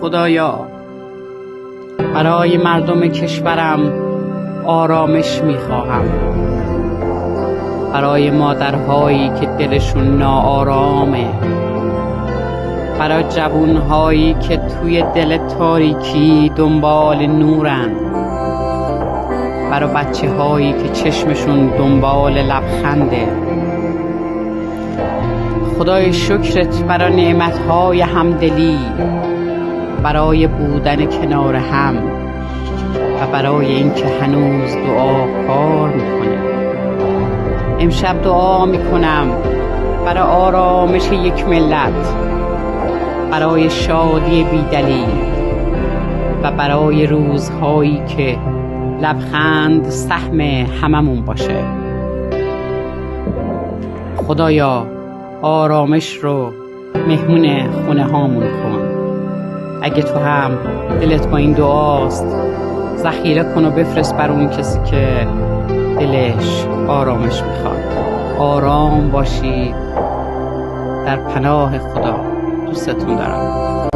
خدایا برای مردم کشورم آرامش میخواهم، برای مادرهایی که دلشون ناآرامه، برای جوانهایی که توی دل تاریکی دنبال نورن، برای بچه هایی که چشمشون دنبال لبخنده. خدای شکرت برای نعمتهای همدلی، برای بودن کنار هم و برای اینکه هنوز دعا کار میکنه. امشب دعا میکنم برای آرامش یک ملت، برای شادی بیدلیل و برای روزهایی که لبخند سهم هممون باشه. خدایا آرامش رو مهمون خونه هامون کن. اگه تو هم دلت با این دعاست، ذخیره کن و بفرست بر اون کسی که دلش آرامش میخواد. آرام باشید در پناه خدا. دوستتون دارم.